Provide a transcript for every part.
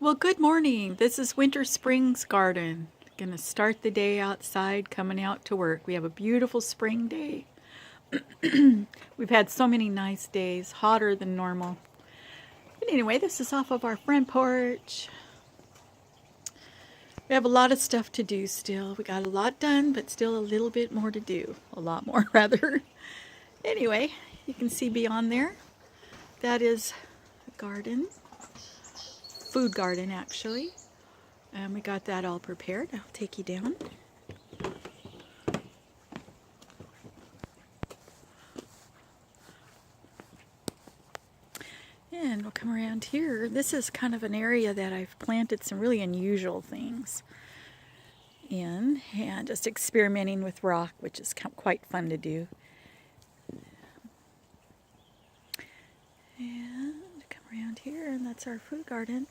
Well, good morning. This is Winter Springs Garden. Gonna start the day outside, coming out to work. We have a beautiful spring day. We've had so many nice days, hotter than normal. But anyway, this is off of our front porch. We have a lot of stuff to do still. We got a lot done, but still a little bit more to do. A lot more, rather. Anyway, you can see beyond there. That is a garden. Food garden, actually. And we got that all prepared. I'll take you down. And we'll come around here. This is kind of an area that I've planted some really unusual things in, and just experimenting with rock, which is quite fun to do. And come around here, and that's our food garden.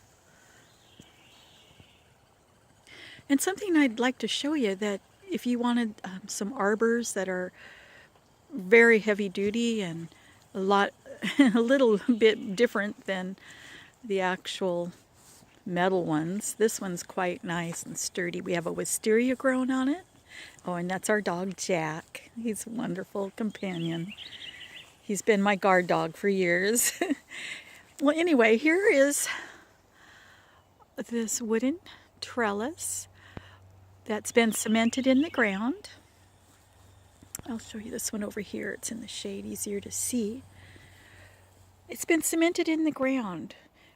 And something I'd like to show you, that if you wanted some arbors that are very heavy duty and a little bit different than the actual metal ones, this one's quite nice and sturdy. We have a wisteria grown on it. Oh, and that's our dog Jack. He's a wonderful companion. He's been my guard dog for years. Well, anyway, here is this wooden trellis that's been cemented in the ground. I'll show you this one over here. It's in the shade, easier to see. It's been cemented in the ground.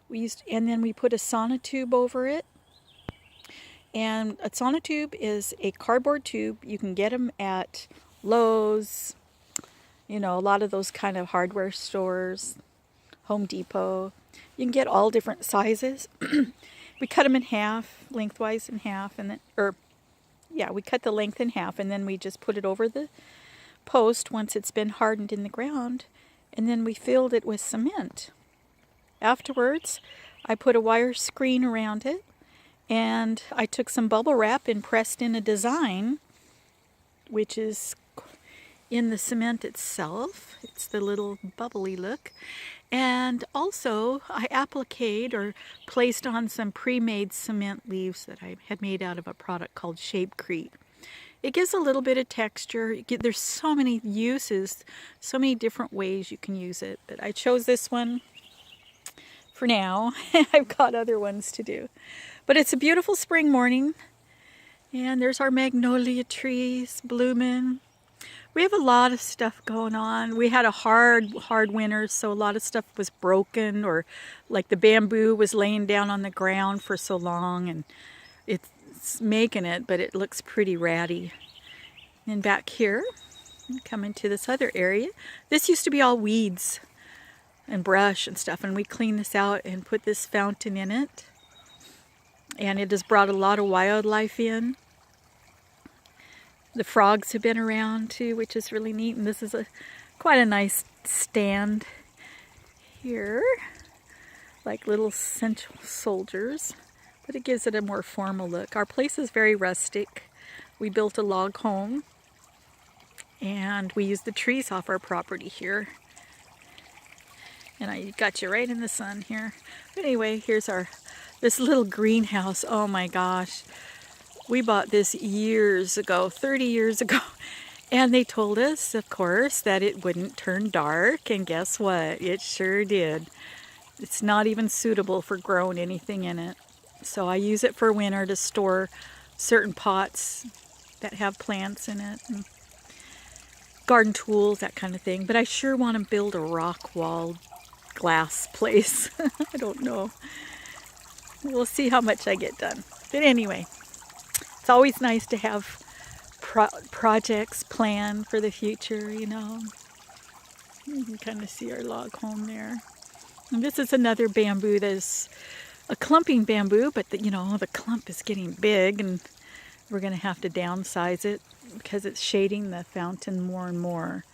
And then we put a sonotube over it. And a sonotube is a cardboard tube. You can get them at Lowe's, a lot of those kind of hardware stores, Home Depot. You can get all different sizes. We cut them in half, lengthwise in half, and then, we cut the length in half, and then we just put it over the post once it's been hardened in the ground, and then we filled it with cement. Afterwards, I put a wire screen around it, and I took some bubble wrap and pressed in a design, which is in the cement itself. It's the little bubbly look. And also, I appliqued or placed on some pre-made cement leaves that I had made out of a product called Shapecrete. It gives a little bit of texture. There's so many uses, so many different ways you can use it. But I chose this one for now. I've got other ones to do. But it's a beautiful spring morning. And there's our magnolia trees blooming. We have a lot of stuff going on. We had a hard winter, so a lot of stuff was broken, or like the bamboo was laying down on the ground for so long, and it's making it, but it looks pretty ratty. And back here, come into this other area. This used to be all weeds and brush and stuff, and we cleaned this out and put this fountain in it. And it has brought a lot of wildlife in. The frogs have been around too, which is really neat. And this is quite a nice stand here, like little central soldiers, but it gives it a more formal look. Our place is very rustic. We built a log home, and we use the trees off our property here. And I got you right in the sun here. But anyway, here's this little greenhouse. Oh my gosh. We bought this years ago, 30 years ago, and they told us, of course, that it wouldn't turn dark, and guess what? It sure did. It's not even suitable for growing anything in it. So I use it for winter to store certain pots that have plants in it, and garden tools, that kind of thing. But I sure want to build a rock wall glass place. I don't know. We'll see how much I get done. But anyway, it's always nice to have projects planned for the future, You can kind of see our log home there. And this is another bamboo that is a clumping bamboo, but the clump is getting big, and we're going to have to downsize it because it's shading the fountain more and more.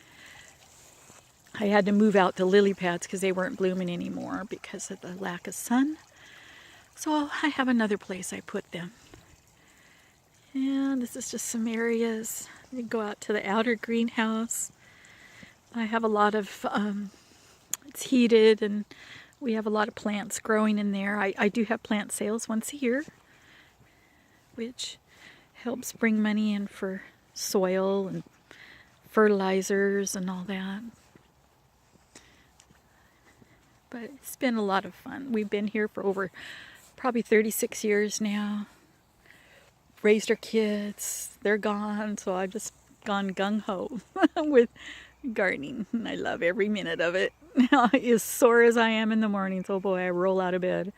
I had to move out the lily pads because they weren't blooming anymore because of the lack of sun. So I have another place I put them. And this is just some areas. You go out to the outer greenhouse. I have a lot of, it's heated, and We have a lot of plants growing in there. I do have plant sales once a year, which helps bring money in for soil and fertilizers and all that. But it's been a lot of fun. We've been here for over probably 36 years now. Raised our kids. They're gone, so I've just gone gung-ho with gardening. And I love every minute of it. As sore as I am in the mornings, oh boy, I roll out of bed.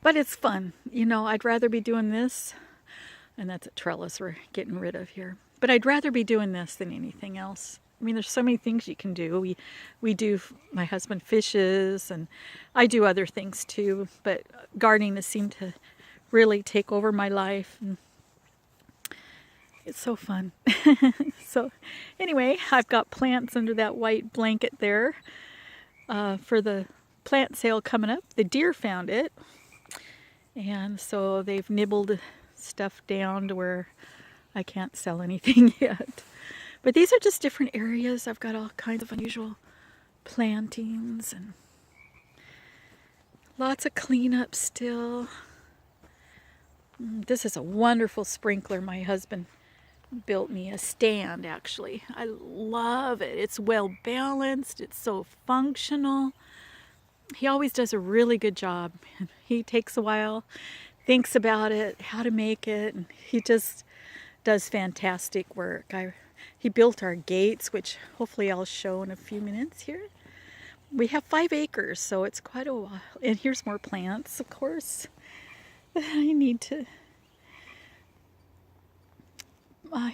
But it's fun. You know, I'd rather be doing this, and that's a trellis we're getting rid of here. But I'd rather be doing this than anything else. I mean, there's so many things you can do. We do, my husband fishes, and I do other things too. But gardening has seemed to really take over my life, and it's so fun. So anyway, I've got plants under that white blanket there for the plant sale coming up. The deer found it, and so they've nibbled stuff down to where I can't sell anything yet. But these are just different areas. I've got all kinds of unusual plantings and lots of cleanup still. This is a wonderful sprinkler my husband built me, a stand actually. I love it. It's well balanced. It's so functional. He always does a really good job. He takes a while, thinks about it, how to make it, and he just does fantastic work. He built our gates, which hopefully I'll show in a few minutes here. We have 5 acres, so it's quite a while. And here's more plants, of course. I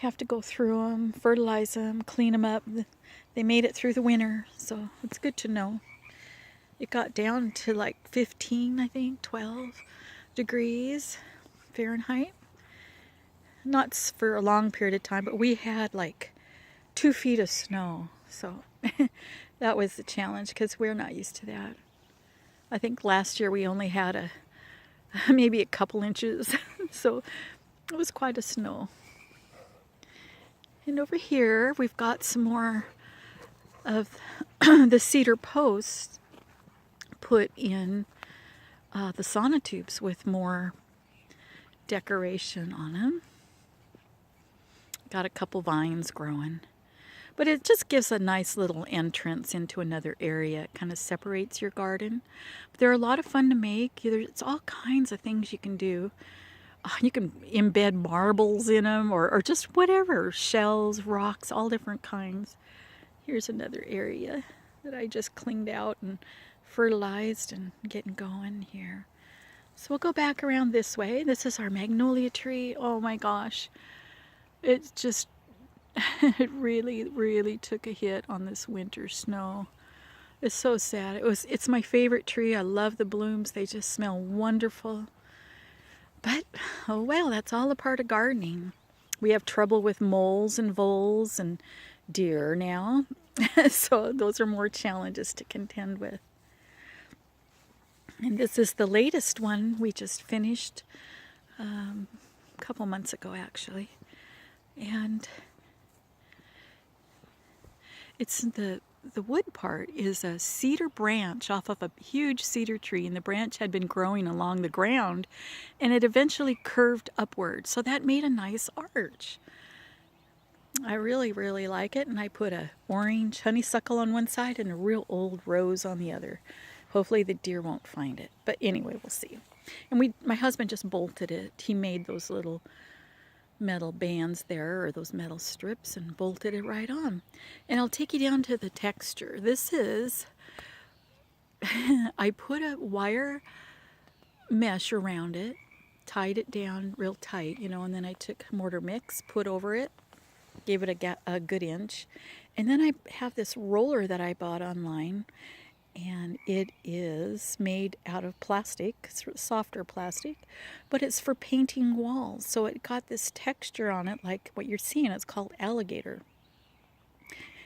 have to go through them, fertilize them, clean them up. They made it through the winter, so it's good to know. It got down to like 15, I think, 12 degrees Fahrenheit. Not for a long period of time, but we had like 2 feet of snow, so that was the challenge because we're not used to that. I think last year we only had maybe a couple inches, so it was quite a snow. And over here we've got some more of the cedar posts put in the sonotubes with more decoration on them. Got a couple vines growing. But it just gives a nice little entrance into another area. It kind of separates your garden. But they're a lot of fun to make. It's all kinds of things you can do. You can embed marbles in them or just whatever. Shells, rocks, all different kinds. Here's another area that I just cleaned out and fertilized and getting going here. So we'll go back around this way. This is our magnolia tree. Oh my gosh. It's just, it really took a hit on this winter snow. It's so sad. It's my favorite tree. I love the blooms. They just smell wonderful. But, oh well, that's all a part of gardening. We have trouble with moles and voles and deer now. So those are more challenges to contend with. And this is the latest one we just finished a couple months ago, actually. And it's the wood part is a cedar branch off of a huge cedar tree, and the branch had been growing along the ground, and it eventually curved upward. So that made a nice arch. I really like it, and I put a orange honeysuckle on one side and a real old rose on the other. Hopefully the deer won't find it, but anyway, we'll see. And my husband just bolted it. He made those little metal bands there, or those metal strips, and bolted it right on. And I'll take you down to the texture. This is, I put a wire mesh around it, tied it down real tight, and then I took mortar mix, put over it, gave it a good inch, and then I have this roller that I bought online, and it is made out of plastic. It's softer plastic, but it's for painting walls. So it got this texture on it like what you're seeing. It's called alligator.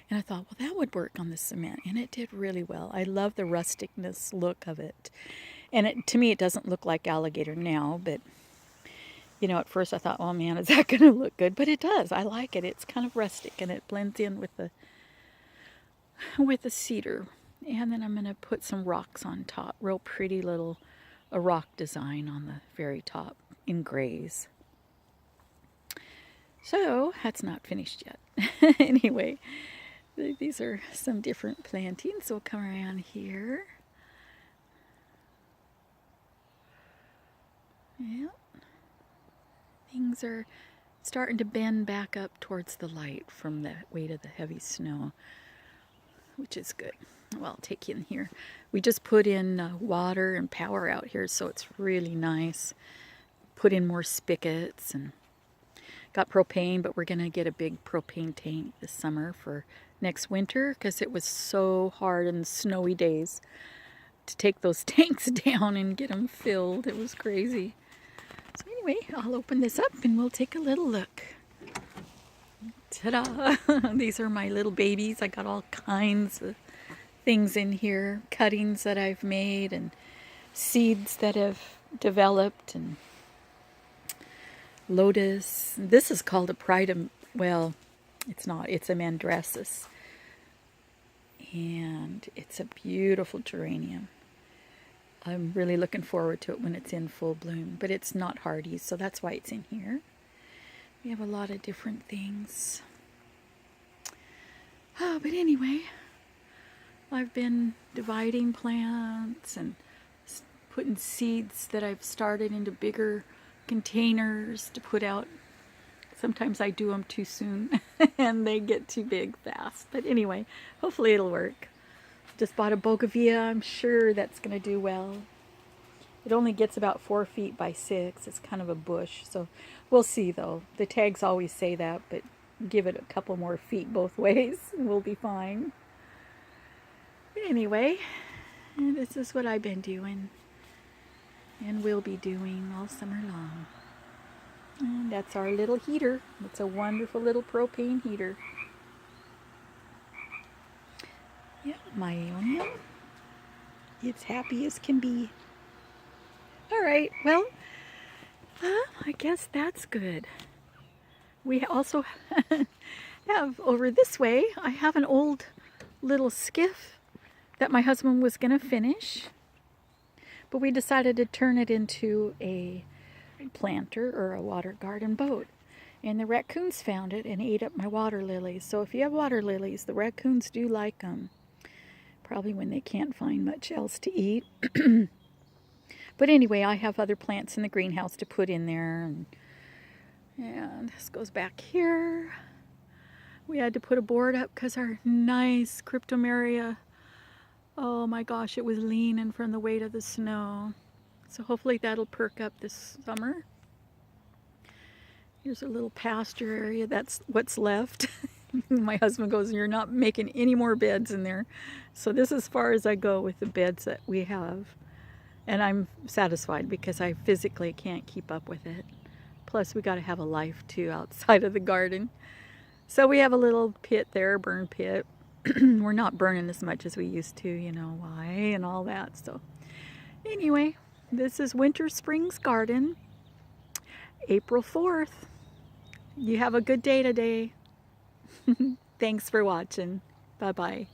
And I thought, well, that would work on the cement, and it did really well. I love the rusticness look of it. And to me, it doesn't look like alligator now, but at first I thought, oh man, is that going to look good? But it does. I like it. It's kind of rustic, and it blends in with the cedar. And then I'm going to put some rocks on top. Real pretty little a rock design on the very top in grays. So that's not finished yet. Anyway, these are some different plantings. We'll come around here. Yeah. Things are starting to bend back up towards the light from the weight of the heavy snow, which is good. Well, I'll take you in here. We just put in water and power out here, so it's really nice. Put in more spigots and got propane, but we're going to get a big propane tank this summer for next winter because it was so hard in the snowy days to take those tanks down and get them filled. It was crazy. So anyway, I'll open this up and we'll take a little look. Ta-da! These are my little babies. I got all kinds of things in here. Cuttings that I've made and seeds that have developed and lotus. This is called a well, it's not. It's a Mandracis. And it's a beautiful geranium. I'm really looking forward to it when it's in full bloom. But it's not hardy, so that's why it's in here. We have a lot of different things. Oh, but anyway, I've been dividing plants and putting seeds that I've started into bigger containers to put out. Sometimes I do them too soon and they get too big fast. But anyway, hopefully it'll work. Just bought a bougainvillea. I'm sure that's going to do well. It only gets about 4 feet by 6. It's kind of a bush, so we'll see though. The tags always say that, but give it a couple more feet both ways and we'll be fine. Anyway, this is what I've been doing and will be doing all summer long. And that's our little heater. It's a wonderful little propane heater. Yeah, my Aeonium. It's happy as can be. All right, well, I guess that's good. We also have over this way, I have an old little skiff that my husband was going to finish. But we decided to turn it into a planter or a water garden boat. And the raccoons found it and ate up my water lilies. So if you have water lilies, the raccoons do like them. Probably when they can't find much else to eat. But anyway, I have other plants in the greenhouse to put in there. And this goes back here. We had to put a board up because our nice cryptomeria, oh my gosh, it was leaning from the weight of the snow. So hopefully that'll perk up this summer. Here's a little pasture area. That's what's left. My husband goes, you're not making any more beds in there. So this is as far as I go with the beds that we have. And I'm satisfied because I physically can't keep up with it. Plus we got to have a life too outside of the garden. So we have a little pit there, burn pit. We're not burning as much as we used to, you know why, and all that. So anyway, this is Winter Springs Garden, April 4th. You have a good day today. Thanks for watching. Bye-bye.